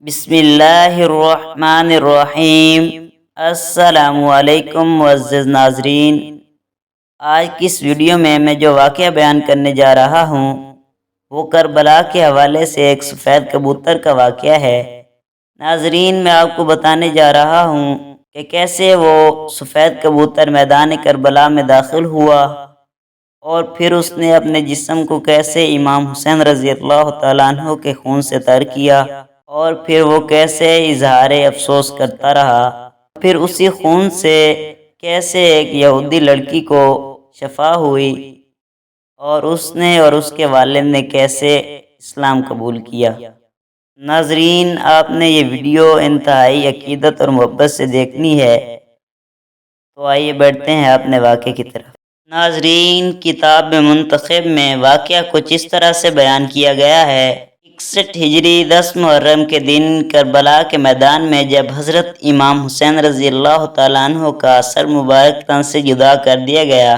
بسم اللہ الرحمن الرحیم۔ السلام علیکم معزز ناظرین، آج کی اس ویڈیو میں جو واقعہ بیان کرنے جا رہا ہوں وہ کربلا کے حوالے سے ایک سفید کبوتر کا واقعہ ہے۔ ناظرین، میں آپ کو بتانے جا رہا ہوں کہ کیسے وہ سفید کبوتر میدان کربلا میں داخل ہوا اور پھر اس نے اپنے جسم کو کیسے امام حسین رضی اللہ تعالیٰ عنہ کے خون سے تر کیا اور پھر وہ کیسے اظہار افسوس کرتا رہا، پھر اسی خون سے کیسے ایک یہودی لڑکی کو شفا ہوئی اور اس نے اور اس کے والد نے کیسے اسلام قبول کیا۔ ناظرین، آپ نے یہ ویڈیو انتہائی عقیدت اور محبت سے دیکھنی ہے، تو آئیے بیٹھتے ہیں اپنے واقعے کی طرف۔ ناظرین، کتاب منتخب میں واقعہ کچھ اس طرح سے بیان کیا گیا ہے۔ 61 ہجری 10 محرم کے دن کربلا کے میدان میں جب حضرت امام حسین رضی اللہ تعالیٰ عنہ کا سر مبارک تن سے جدا کر دیا گیا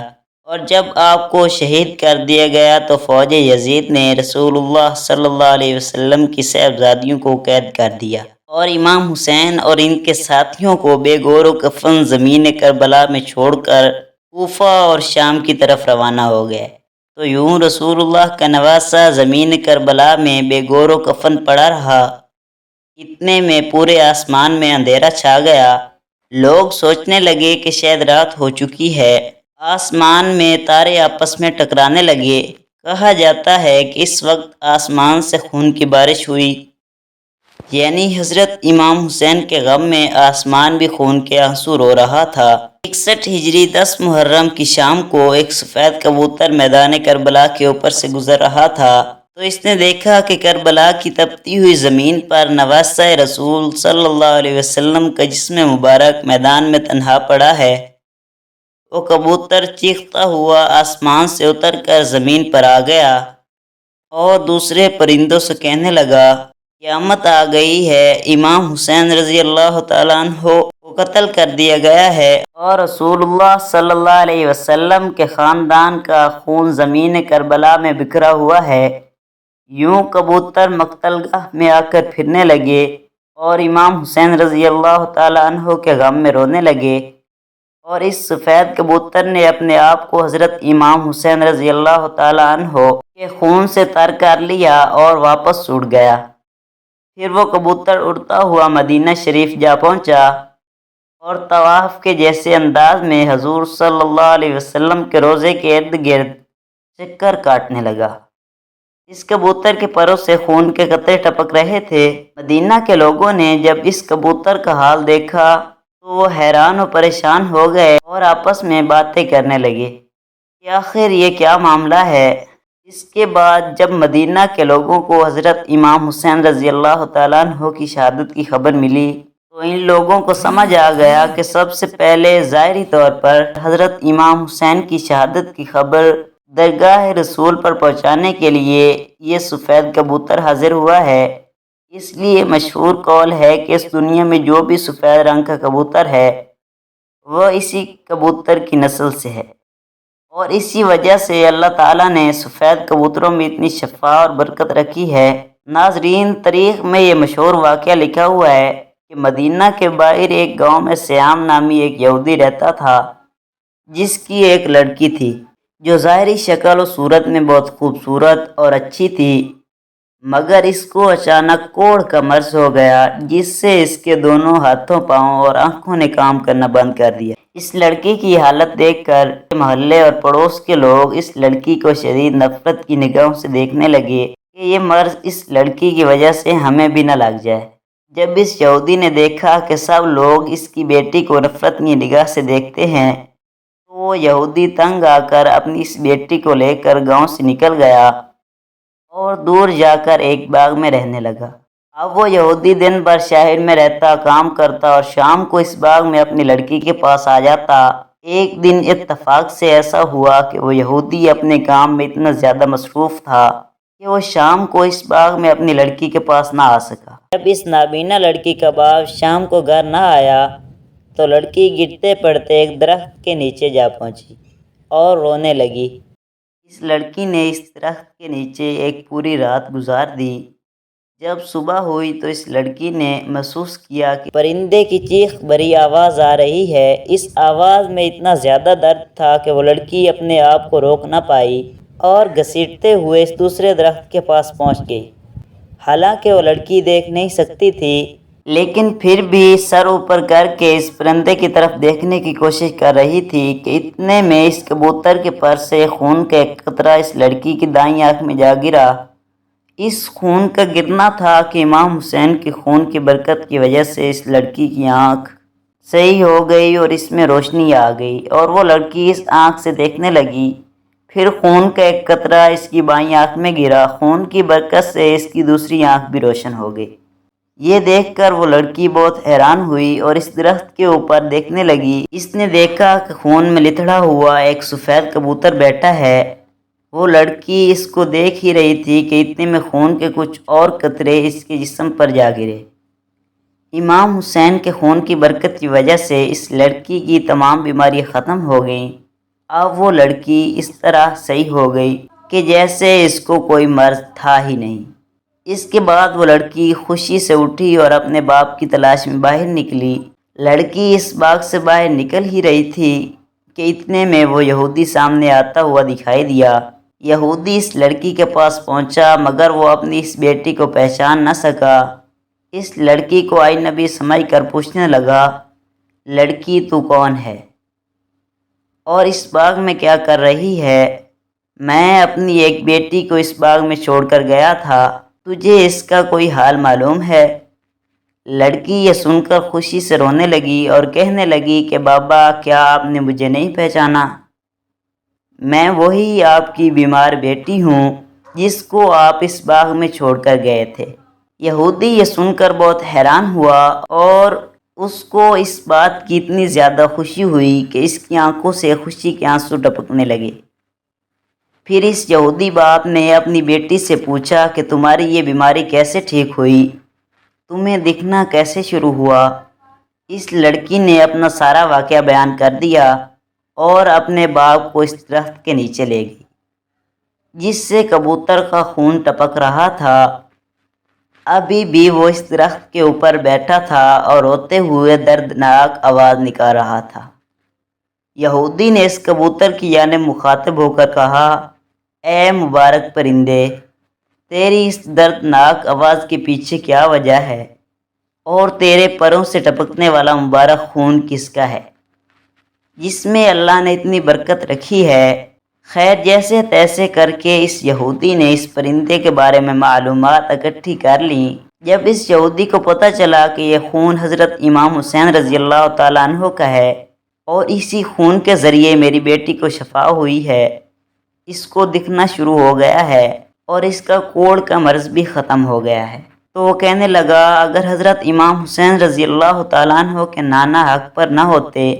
اور جب آپ کو شہید کر دیا گیا تو فوج یزید نے رسول اللہ صلی اللہ علیہ وسلم کی صاحبزادیوں کو قید کر دیا اور امام حسین اور ان کے ساتھیوں کو بے گور و کفن زمین کربلا میں چھوڑ کر کوفہ اور شام کی طرف روانہ ہو گئے۔ تو یوں رسول اللہ کا نواسہ زمین کربلا میں بے گور و کفن پڑا رہا۔ اتنے میں پورے آسمان میں اندھیرا چھا گیا۔ لوگ سوچنے لگے کہ شاید رات ہو چکی ہے۔ آسمان میں تارے آپس میں ٹکرانے لگے۔ کہا جاتا ہے کہ اس وقت آسمان سے خون کی بارش ہوئی، یعنی حضرت امام حسین کے غم میں آسمان بھی خون کے آنسو رو رہا تھا۔ 61 ہجری 10 محرم کی شام کو ایک سفید کبوتر میدان کربلا کے اوپر سے گزر رہا تھا تو اس نے دیکھا کہ کربلا کی تپتی ہوئی زمین پر نواسہ رسول صلی اللہ علیہ وسلم کا جسم مبارک میدان میں تنہا پڑا ہے۔ وہ کبوتر چیختا ہوا آسمان سے اتر کر زمین پر آ گیا اور دوسرے پرندوں سے کہنے لگا، قیامت آ گئی ہے، امام حسین رضی اللہ تعالیٰ عنہ کو قتل کر دیا گیا ہے اور رسول اللہ صلی اللہ علیہ وسلم کے خاندان کا خون زمین کربلا میں بکھرا ہوا ہے۔ یوں کبوتر مقتل گاہ میں آ کر پھرنے لگے اور امام حسین رضی اللہ تعالیٰ عنہ کے غم میں رونے لگے، اور اس سفید کبوتر نے اپنے آپ کو حضرت امام حسین رضی اللہ تعالیٰ عنہ کے خون سے تر کر لیا اور واپس اڑ گیا۔ پھر وہ کبوتر اڑتا ہوا مدینہ شریف جا پہنچا اور طواف کے جیسے انداز میں حضور صلی اللہ علیہ وسلم کے روضے کے ارد گرد چکر کاٹنے لگا۔ اس کبوتر کے پروں سے خون کے قطرے ٹپک رہے تھے۔ مدینہ کے لوگوں نے جب اس کبوتر کا حال دیکھا تو وہ حیران و پریشان ہو گئے اور آپس میں باتیں کرنے لگے کہ آخر یہ کیا معاملہ ہے۔ اس کے بعد جب مدینہ کے لوگوں کو حضرت امام حسین رضی اللہ تعالیٰ عنہ کی شہادت کی خبر ملی تو ان لوگوں کو سمجھ آ گیا کہ سب سے پہلے ظاہری طور پر حضرت امام حسین کی شہادت کی خبر درگاہ رسول پر پہنچانے کے لیے یہ سفید کبوتر حاضر ہوا ہے۔ اس لیے مشہور قول ہے کہ اس دنیا میں جو بھی سفید رنگ کا کبوتر ہے وہ اسی کبوتر کی نسل سے ہے، اور اسی وجہ سے اللہ تعالیٰ نے سفید کبوتروں میں اتنی شفا اور برکت رکھی ہے۔ ناظرین، تاریخ میں یہ مشہور واقعہ لکھا ہوا ہے کہ مدینہ کے باہر ایک گاؤں میں سیام نامی ایک یہودی رہتا تھا جس کی ایک لڑکی تھی جو ظاہری شکل و صورت میں بہت خوبصورت اور اچھی تھی، مگر اس کو اچانک کوڑھ کا مرض ہو گیا جس سے اس کے دونوں ہاتھوں، پاؤں اور آنکھوں نے کام کرنا بند کر دیا۔ اس لڑکی کی حالت دیکھ کر محلے اور پڑوس کے لوگ اس لڑکی کو شدید نفرت کی نگاہوں سے دیکھنے لگے کہ یہ مرض اس لڑکی کی وجہ سے ہمیں بھی نہ لگ جائے۔ جب اس یہودی نے دیکھا کہ سب لوگ اس کی بیٹی کو نفرت کی نگاہ سے دیکھتے ہیں تو وہ یہودی تنگ آ کر اپنی اس بیٹی کو لے کر گاؤں سے نکل گیا اور دور جا کر ایک باغ میں رہنے لگا۔ اب وہ یہودی دن بھر شہر میں رہتا، کام کرتا اور شام کو اس باغ میں اپنی لڑکی کے پاس آ جاتا۔ ایک دن اتفاق سے ایسا ہوا کہ وہ یہودی اپنے کام میں اتنا زیادہ مصروف تھا کہ وہ شام کو اس باغ میں اپنی لڑکی کے پاس نہ آ سکا۔ جب اس نابینا لڑکی کا باپ شام کو گھر نہ آیا تو لڑکی گرتے پڑتے ایک درخت کے نیچے جا پہنچی اور رونے لگی۔ اس لڑکی نے اس درخت کے نیچے ایک پوری رات گزار دی۔ جب صبح ہوئی تو اس لڑکی نے محسوس کیا کہ پرندے کی چیخ بھری آواز آ رہی ہے۔ اس آواز میں اتنا زیادہ درد تھا کہ وہ لڑکی اپنے آپ کو روک نہ پائی اور گھسیٹتے ہوئے اس دوسرے درخت کے پاس پہنچ گئی۔ حالانکہ وہ لڑکی دیکھ نہیں سکتی تھی، لیکن پھر بھی سر اوپر کر کے اس پرندے کی طرف دیکھنے کی کوشش کر رہی تھی کہ اتنے میں اس کبوتر کے پر سے خون کا ایک قطرہ اس لڑکی کی دائیں آنکھ میں جا گرا۔ اس خون کا گرنا تھا کہ امام حسین کے خون کی برکت کی وجہ سے اس لڑکی کی آنکھ صحیح ہو گئی اور اس میں روشنی آ گئی اور وہ لڑکی اس آنکھ سے دیکھنے لگی۔ پھر خون کا ایک قطرہ اس کی بائیں آنکھ میں گرا۔ خون کی برکت سے اس کی دوسری آنکھ بھی روشن ہو گئی۔ یہ دیکھ کر وہ لڑکی بہت حیران ہوئی اور اس درخت کے اوپر دیکھنے لگی۔ اس نے دیکھا کہ خون میں لتڑا ہوا ایک سفید کبوتر بیٹھا ہے۔ وہ لڑکی اس کو دیکھ ہی رہی تھی کہ اتنے میں خون کے کچھ اور قطرے اس کے جسم پر جا گرے۔ امام حسین کے خون کی برکت کی وجہ سے اس لڑکی کی تمام بیماریاں ختم ہو گئیں۔ اب وہ لڑکی اس طرح صحیح ہو گئی کہ جیسے اس کو کوئی مرض تھا ہی نہیں۔ اس کے بعد وہ لڑکی خوشی سے اٹھی اور اپنے باپ کی تلاش میں باہر نکلی۔ لڑکی اس باغ سے باہر نکل ہی رہی تھی کہ اتنے میں وہ یہودی سامنے آتا ہوا دکھائی دیا۔ یہودی اس لڑکی کے پاس پہنچا مگر وہ اپنی اس بیٹی کو پہچان نہ سکا۔ اس لڑکی کو اجنبی سمجھ کر پوچھنے لگا، لڑکی تو کون ہے اور اس باغ میں کیا کر رہی ہے؟ میں اپنی ایک بیٹی کو اس باغ میں چھوڑ کر گیا تھا، تجھے اس کا کوئی حال معلوم ہے؟ لڑکی یہ سن کر خوشی سے رونے لگی اور کہنے لگی کہ بابا کیا آپ نے مجھے نہیں پہچانا؟ میں وہی آپ کی بیمار بیٹی ہوں جس کو آپ اس باغ میں چھوڑ کر گئے تھے۔ یہودی یہ سن کر بہت حیران ہوا اور اس کو اس بات کی اتنی زیادہ خوشی ہوئی کہ اس کی آنکھوں سے خوشی کے آنسو ٹپکنے لگے۔ پھر اس یہودی باپ نے اپنی بیٹی سے پوچھا کہ تمہاری یہ بیماری کیسے ٹھیک ہوئی؟ تمہیں دکھنا کیسے شروع ہوا؟ اس لڑکی نے اپنا سارا واقعہ بیان کر دیا اور اپنے باپ کو اس درخت کے نیچے لے گئی جس سے کبوتر کا خون ٹپک رہا تھا۔ ابھی بھی وہ اس درخت کے اوپر بیٹھا تھا اور روتے ہوئے دردناک آواز نکال رہا تھا۔ یہودی نے اس کبوتر کی جانب مخاطب ہو کر کہا، اے مبارک پرندے، تیری اس دردناک آواز کے پیچھے کیا وجہ ہے اور تیرے پروں سے ٹپکنے والا مبارک خون کس کا ہے جس میں اللہ نے اتنی برکت رکھی ہے؟ خیر جیسے تیسے کر کے اس یہودی نے اس پرندے کے بارے میں معلومات اکٹھی کر لیں۔ جب اس یہودی کو پتہ چلا کہ یہ خون حضرت امام حسین رضی اللہ تعالیٰ عنہ کا ہے اور اسی خون کے ذریعے میری بیٹی کو شفا ہوئی ہے، اس کو دکھنا شروع ہو گیا ہے اور اس کا کوڑ کا مرض بھی ختم ہو گیا ہے، تو وہ کہنے لگا اگر حضرت امام حسین رضی اللہ تعالیٰ عنہ کے نانا حق پر نہ ہوتے،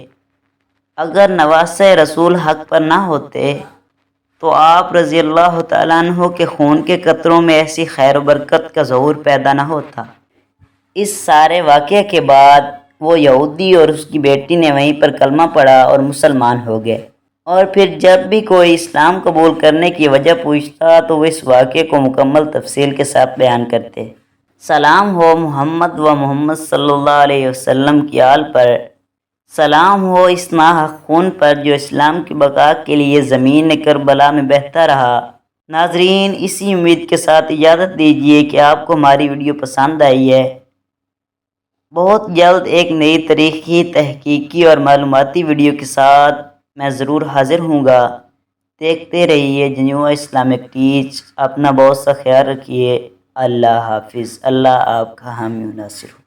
اگر نواسۂ رسول حق پر نہ ہوتے تو آپ رضی اللہ تعالیٰ عنہ کے خون کے قطروں میں ایسی خیر و برکت کا ظہور پیدا نہ ہوتا۔ اس سارے واقعے کے بعد وہ یہودی اور اس کی بیٹی نے وہیں پر کلمہ پڑھا اور مسلمان ہو گئے، اور پھر جب بھی کوئی اسلام قبول کرنے کی وجہ پوچھتا تو وہ اس واقعے کو مکمل تفصیل کے ساتھ بیان کرتے۔ سلام ہو محمد و محمد صلی اللہ علیہ وسلم کی آل پر، سلام ہو اس ناحق خون پر جو اسلام کی بقا کے لیے زمین کربلا میں بہتا رہا۔ ناظرین اسی امید کے ساتھ اجازت دیجیے کہ آپ کو ہماری ویڈیو پسند آئی ہے۔ بہت جلد ایک نئی تاریخی، تحقیقی اور معلوماتی ویڈیو کے ساتھ میں ضرور حاضر ہوں گا۔ دیکھتے رہیے جنوبہ اسلامک ٹیچ۔ اپنا بہت سا خیال رکھیے۔ اللہ حافظ۔ اللہ آپ کا حامی و ناصر ہو۔